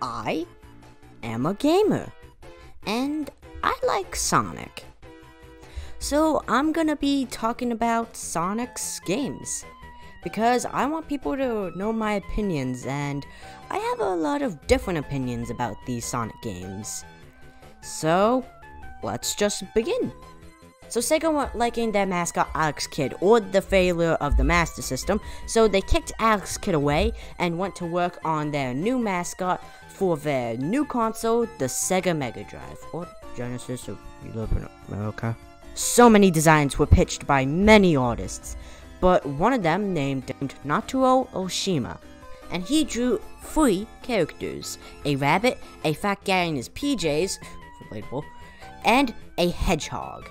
I am a gamer, and I like Sonic. So I'm gonna be talking about Sonic's games, because I want people to know my opinions, and I have a lot of different opinions about these Sonic games. So, let's just begin. So Sega weren't liking their mascot Alex Kidd or the failure of the Master System, so they kicked Alex Kidd away and went to work on their new mascot for their new console, the Sega Mega Drive, or Genesis if you live in America. So many designs were pitched by many artists, but one of them named Natsuo Oshima, and he drew 3 characters: a rabbit, a fat guy in his PJs, relatable, and a hedgehog.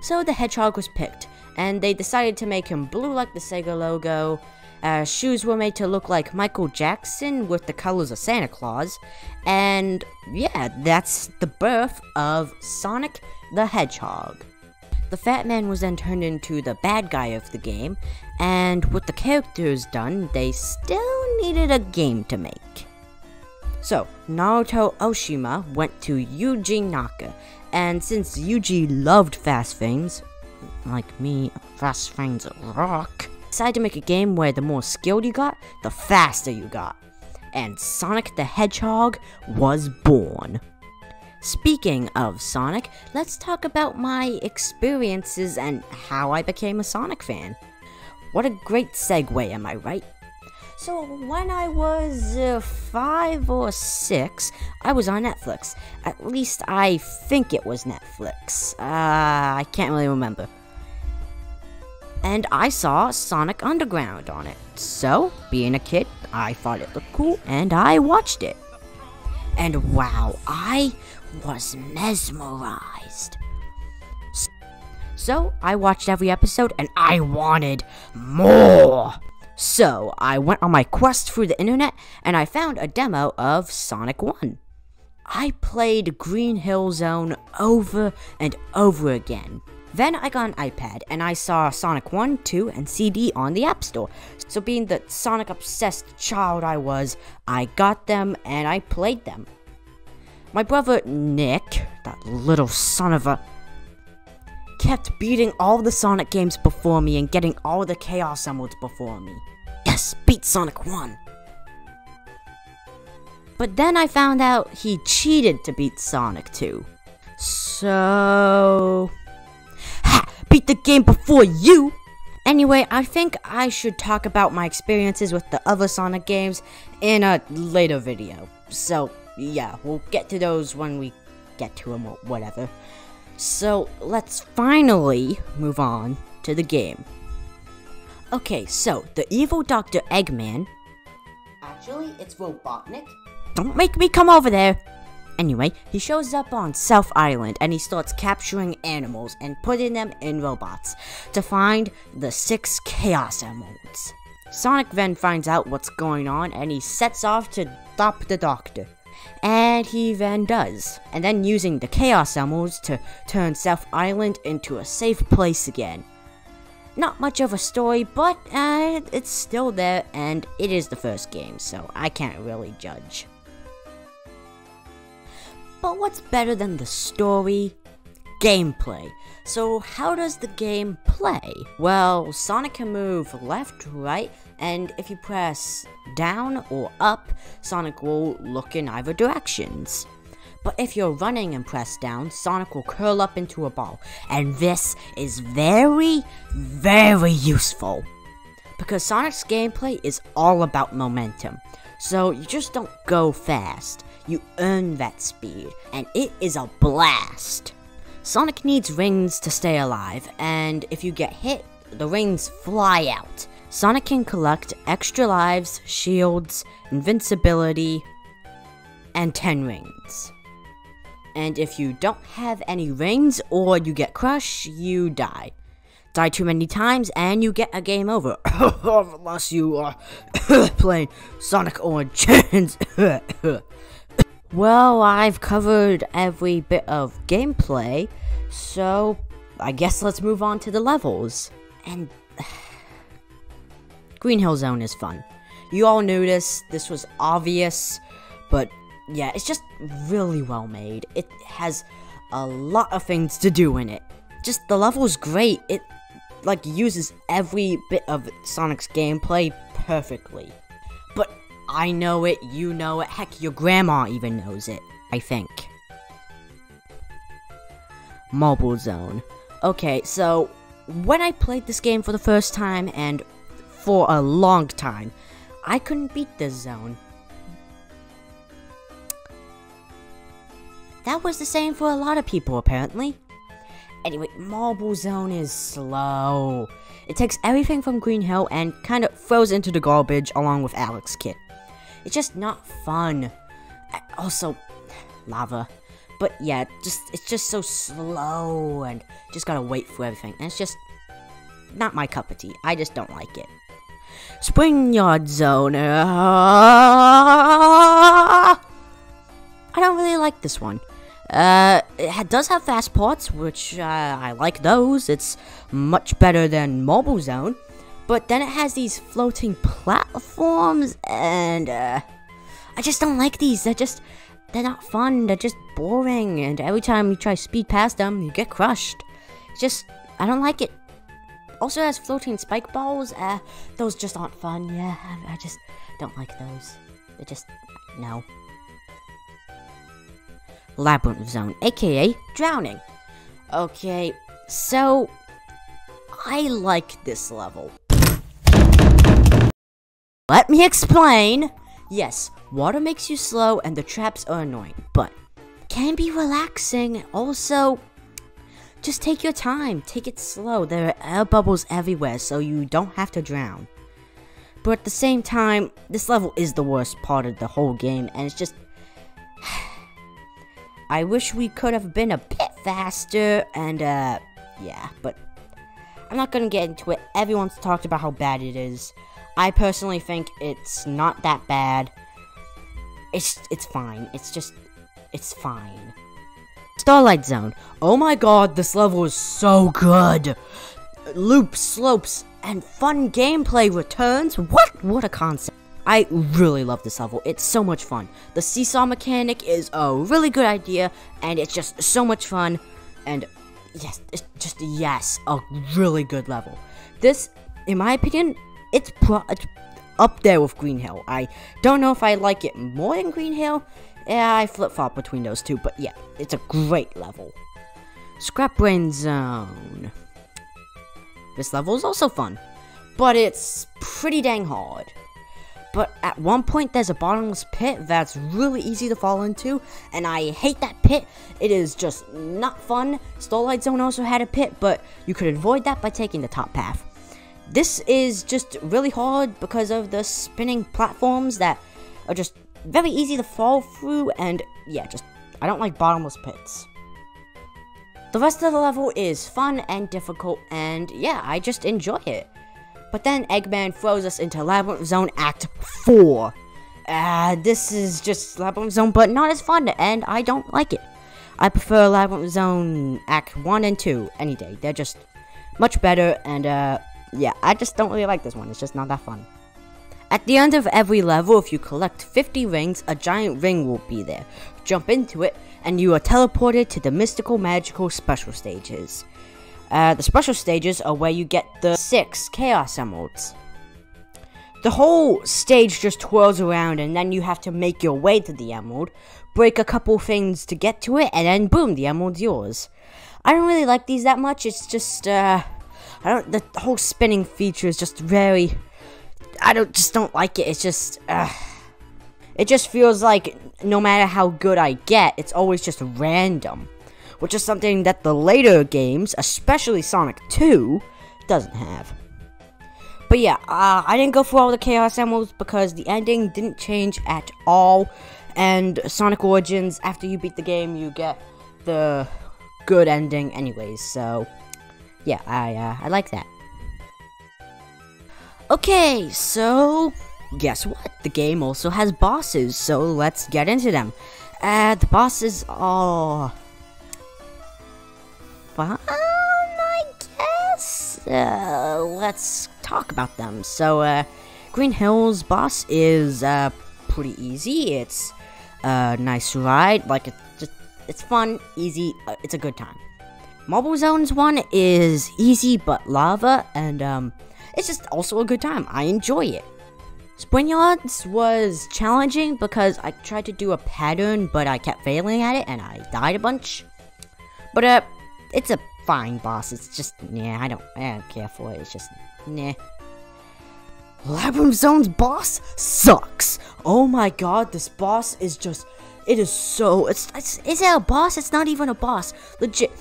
So the hedgehog was picked, and they decided to make him blue like the Sega logo. Shoes were made to look like Michael Jackson with the colors of Santa Claus, and yeah, that's the birth of Sonic the Hedgehog. The Fat Man was then turned into the bad guy of the game, and with the characters done, they still needed a game to make. So, Naruto Oshima went to Yuji Naka, and since Yuji loved fast things, like me, fast things rock, decided to make a game where the more skilled you got, the faster you got. And Sonic the Hedgehog was born. Speaking of Sonic, let's talk about my experiences and how I became a Sonic fan. What a great segue, am I right? So, when I was 5 or 6, I was on Netflix. At least I think it was Netflix. I can't really remember. And I saw Sonic Underground on it. So, being a kid, I thought it looked cool, and I watched it. And wow, I was mesmerized. So, I watched every episode, and I wanted more. So, I went on my quest through the internet, and I found a demo of Sonic 1. I played Green Hill Zone over and over again. Then I got an iPad, and I saw Sonic 1, 2, and CD on the App Store. So being the Sonic-obsessed child I was, I got them, and I played them. My brother Nick, that little son of a, kept beating all the Sonic games before me and getting all the Chaos Emeralds before me. Yes, beat Sonic 1. But then I found out he cheated to beat Sonic 2. So... ha! Beat the game before you! Anyway, I think I should talk about my experiences with the other Sonic games in a later video. So, yeah, we'll get to those when we get to them or whatever. So, let's finally move on to the game. Okay, so, the evil Dr. Eggman... Actually, it's Robotnik. Don't make me come over there! Anyway, he shows up on South Island, and he starts capturing animals and putting them in robots to find the 6 Chaos Emeralds. Sonic then finds out what's going on, and he sets off to stop the Doctor. And he then does, and then using the Chaos Emeralds to turn South Island into a safe place again. Not much of a story, but it's still there, and it is the first game, so I can't really judge. But what's better than the story? Gameplay. So how does the game play? Well, Sonic can move left, right, and if you press down or up, Sonic will look in either directions. But if you're running and press down, Sonic will curl up into a ball, and this is very, very useful. Because Sonic's gameplay is all about momentum, so you just don't go fast, you earn that speed, and it is a blast. Sonic needs rings to stay alive, and if you get hit, the rings fly out. Sonic can collect extra lives, shields, invincibility, and 10 rings. And if you don't have any rings, or you get crushed, you die. Die too many times, and you get a game over. Unless you are playing Sonic Origins. Well, I've covered every bit of gameplay, so I guess let's move on to the levels. And Green Hill Zone is fun. You all knew this was obvious, but yeah, it's just really well made. It has a lot of things to do in it. Just the level is great. It like uses every bit of Sonic's gameplay perfectly. But I know it, you know it, heck, your grandma even knows it, I think. Mobile Zone. Okay, so when I played this game for the first time and for a long time, I couldn't beat this zone. That was the same for a lot of people, apparently. Anyway, Mobile Zone is slow. It takes everything from Green Hill and kind of throws into the garbage along with Alex Kit. It's just not fun. Also, lava. But yeah, it's just so slow and just gotta wait for everything. And it's just not my cup of tea. I just don't like it. Spring Yard Zone. I don't really like this one. It does have fast parts, which I like those. It's much better than Mobile Zone. But then it has these floating platforms, and I just don't like these. They're not fun. They're just boring, and every time you try to speed past them, you get crushed. I don't like it. Also has floating spike balls. Those just aren't fun. Yeah, I just don't like those. They're just, no. Labyrinth Zone, aka drowning. Okay, so I like this level. Let me explain. Yes, water makes you slow and the traps are annoying, but can be relaxing. Also, just take your time, take it slow. There are air bubbles everywhere, so you don't have to drown. But at the same time, this level is the worst part of the whole game, and it's just, I wish we could have been a bit faster, and yeah, but I'm not gonna get into it. Everyone's talked about how bad it is. I personally think it's not that bad. It's fine. It's fine. Starlight Zone. Oh my god, this level is so good. Loops, slopes, and fun gameplay returns. What a concept. I really love this level. It's so much fun. The seesaw mechanic is a really good idea, and it's just so much fun. And yes, it's just, yes, a really good level. This, in my opinion, it's up there with Green Hill. I don't know if I like it more than Green Hill. Yeah, I flip-flop between those two, but yeah, it's a great level. Scrap Brain Zone. This level is also fun, but it's pretty dang hard. But at one point, there's a bottomless pit that's really easy to fall into, and I hate that pit. It is just not fun. Starlight Zone also had a pit, but you could avoid that by taking the top path. This is just really hard because of the spinning platforms that are just very easy to fall through, and yeah, I don't like bottomless pits. The rest of the level is fun and difficult, and yeah, I just enjoy it. But then Eggman throws us into Labyrinth Zone Act 4. This is just Labyrinth Zone, but not as fun, and I don't like it. I prefer Labyrinth Zone Act 1 and 2 any day. They're just much better, and yeah, I just don't really like this one. It's just not that fun. At the end of every level, if you collect 50 rings, a giant ring will be there. Jump into it, and you are teleported to the mystical, magical special stages. The special stages are where you get the 6 Chaos Emeralds. The whole stage just twirls around, and then you have to make your way to the emerald, break a couple things to get to it, and then boom, the emerald's yours. I don't really like these that much. It's just, the whole spinning feature is just very, just don't like it. It's just, it just feels like no matter how good I get, it's always just random. Which is something that the later games, especially Sonic 2, doesn't have. But yeah, I didn't go through all the Chaos Emeralds because the ending didn't change at all. And Sonic Origins, after you beat the game, you get the good ending anyways. So, yeah, I like that. Okay, so guess what? The game also has bosses, so let's get into them. The bosses are fun, I guess. Let's talk about them. So, Green Hill's boss is pretty easy. It's nice ride. Like, it's fun, easy, it's a good time. Marble Zones 1 is easy but lava, and it's just also a good time. I enjoy it. Spring Yards was challenging because I tried to do a pattern, but I kept failing at it, and I died a bunch. But it's a fine boss. It's just, yeah, I don't care for it. It's just, nah. Labyrinth Zone's boss sucks. Oh my god, this boss is just, it is so, is it a boss? It's not even a boss. Legit.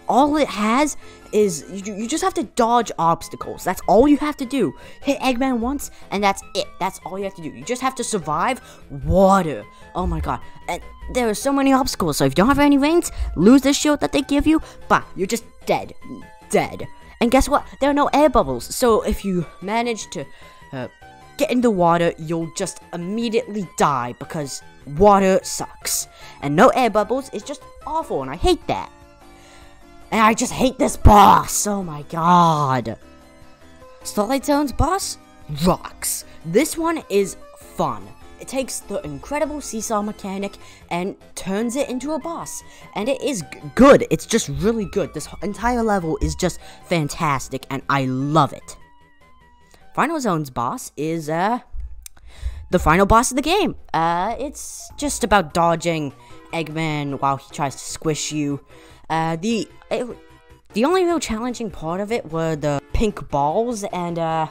All it has is, you just have to dodge obstacles. That's all you have to do. Hit Eggman once, and that's it. That's all you have to do. You just have to survive water. Oh my god. And there are so many obstacles, so if you don't have any rings, lose the shield that they give you, bah, you're just dead. Dead. And guess what? There are no air bubbles, so if you manage to get in the water, you'll just immediately die because water sucks. And no air bubbles is just awful, and I hate that. And I just hate this boss. Oh my god. Starlight Zone's boss rocks. This one is fun. It takes the incredible seesaw mechanic and turns it into a boss. And it is good. It's just really good. This entire level is just fantastic, and I love it. Final Zone's boss is the final boss of the game. It's just about dodging Eggman while he tries to squish you. The only real challenging part of it were the pink balls, and yeah,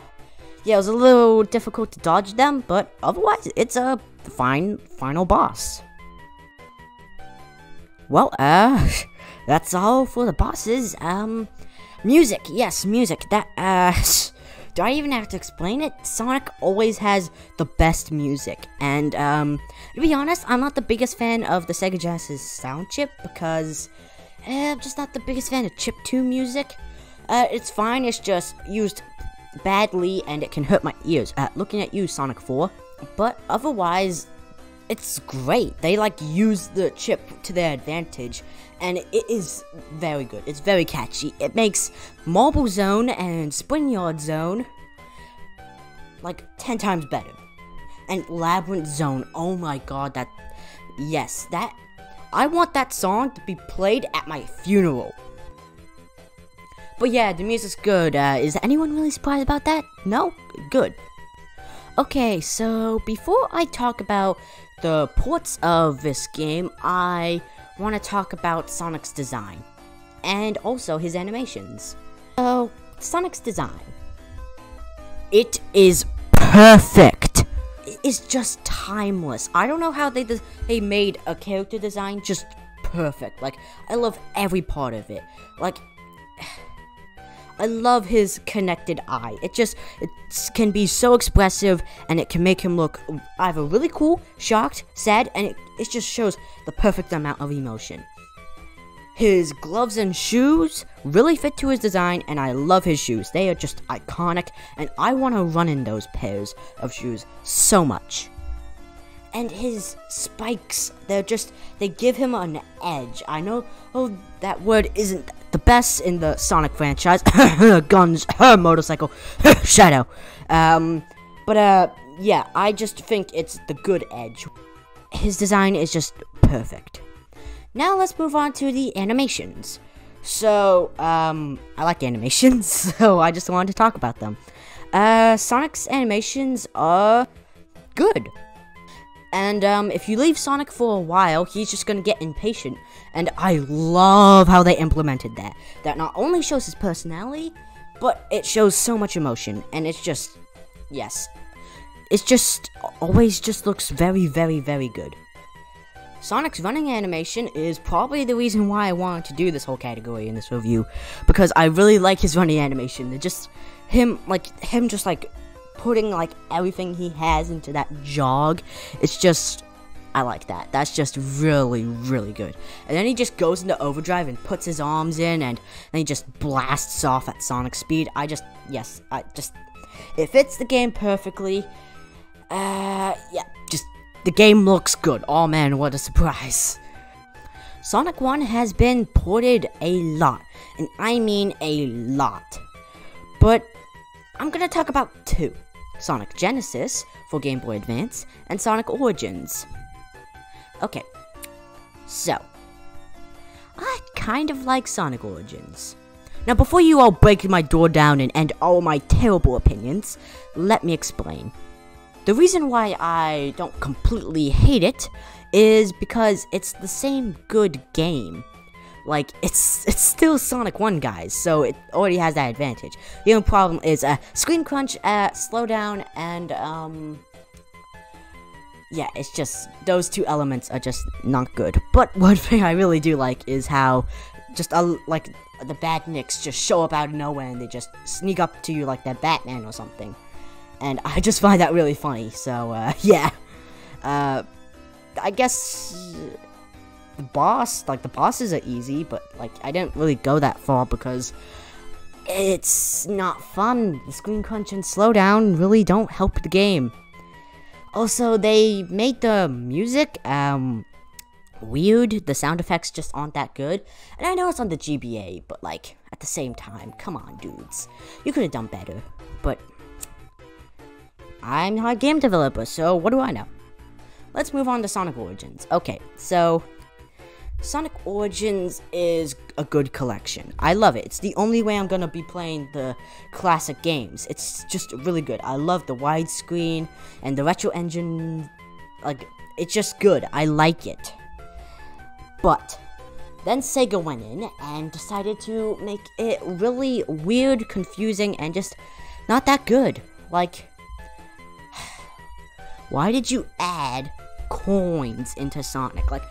it was a little difficult to dodge them, but otherwise, it's a fine final boss. Well, that's all for the bosses. Music, yes, music. That, do I even have to explain it? Sonic always has the best music, and to be honest, I'm not the biggest fan of the Sega Genesis sound chip because I'm just not the biggest fan of chip 2 music. It's fine, it's just used badly and it can hurt my ears. Looking at you, Sonic 4. But otherwise, it's great. They use the chip to their advantage, and it is very good. It's very catchy. It makes Marble Zone and Spring Yard Zone 10 times better. And Labyrinth Zone, oh my god, I want that song to be played at my funeral. But yeah, the music's good. Is anyone really surprised about that? No? Good. Okay, so before I talk about the ports of this game, I want to talk about Sonic's design. And also his animations. So, Sonic's design. It is perfect. Is just timeless. I don't know how they made a character design just perfect. I love every part of it. I love his connected eye. It can be so expressive, and it can make him look either really cool, shocked, sad, and it just shows the perfect amount of emotion. His gloves and shoes really fit to his design, and I love his shoes. They are just iconic, and I want to run in those pairs of shoes so much. And his spikes, they give him an edge. I know, that word isn't the best in the Sonic franchise. Guns, motorcycle, shadow. Yeah, I just think it's the good edge. His design is just perfect. Now let's move on to the animations. So, I like animations, so I just wanted to talk about them. Sonic's animations are good. And, if you leave Sonic for a while, he's just gonna get impatient. And I love how they implemented that. That not only shows his personality, but it shows so much emotion. And it's just, yes. It's just, always just looks very, very, very good. Sonic's running animation is probably the reason why I wanted to do this whole category in this review, because I really like his running animation. They're just him putting everything he has into that jog. It's just, I like that. That's just really, really good. And then he just goes into overdrive and puts his arms in, and then he just blasts off at Sonic speed. It fits the game perfectly. The game looks good. Oh man, what a surprise. Sonic 1 has been ported a lot, and I mean a lot. But I'm gonna talk about two. Sonic Genesis for Game Boy Advance, and Sonic Origins. Okay, so I kind of like Sonic Origins. Now, before you all break my door down and end all my terrible opinions, let me explain. The reason why I don't completely hate it is because it's the same good game. Like, it's still Sonic 1, guys, so it already has that advantage. The only problem is screen crunch, slowdown, and yeah, it's just, those two elements are just not good. But one thing I really do like is how just, like, the badniks just show up out of nowhere and they just sneak up to you like they're Batman or something. And I just find that really funny, so, yeah. I guess the bosses are easy, but, like, I didn't really go that far because it's not fun. The screen crunch and slowdown really don't help the game. Also, they made the music, weird. The sound effects just aren't that good. And I know it's on the GBA, but, like, at the same time, come on, dudes. You could have done better. But I'm not a game developer, so what do I know? Let's move on to Sonic Origins. Okay, so Sonic Origins is a good collection. I love it. It's the only way I'm gonna be playing the classic games. It's just really good. I love the widescreen and the retro engine. Like, it's just good. I like it. But then Sega went in and decided to make it really weird, confusing, and just not that good. Like, why did you add coins into Sonic? Like,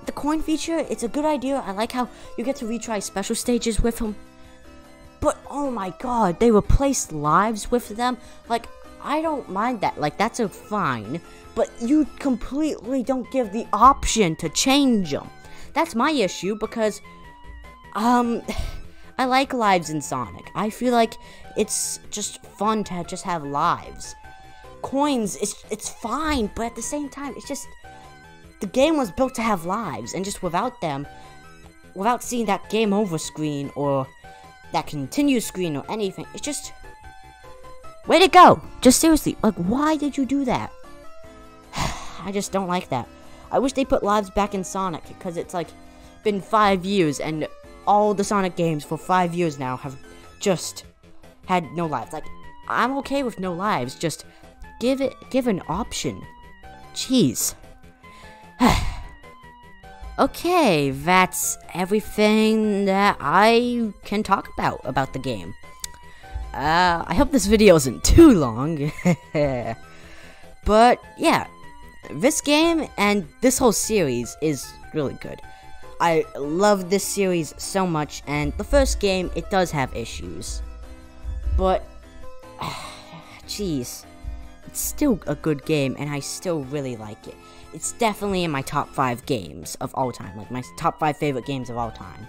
the coin feature, it's a good idea. I like how you get to retry special stages with them. But, oh my god, they replaced lives with them. Like, I don't mind that. Like, that's a fine. But you completely don't give the option to change them. That's my issue because, I like lives in Sonic. I feel like it's just fun to just have lives. Coins, it's fine, but at the same time, it's just, the game was built to have lives, and just without them, without seeing that game over screen, or that continue screen, or anything, it's just, way to go! Just seriously, like, why did you do that? I just don't like that. I wish they put lives back in Sonic, because it's, like, been 5 years, and all the Sonic games for 5 years now have just had no lives. Like, I'm okay with no lives, just give an option. Jeez. Okay, that's everything that I can talk about the game. I hope this video isn't too long. But yeah, this game and this whole series is really good. I love this series so much, and the first game, it does have issues. But, jeez. It's still a good game, and I still really like it. It's definitely in my top 5 games of all time. Like, my top 5 favorite games of all time.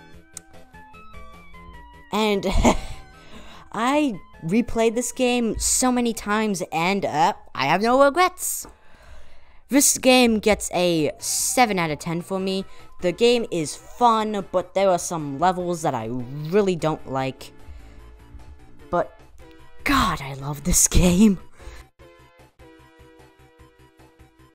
And I replayed this game so many times, and I have no regrets. This game gets a 7 out of 10 for me. The game is fun, but there are some levels that I really don't like. But, God, I love this game.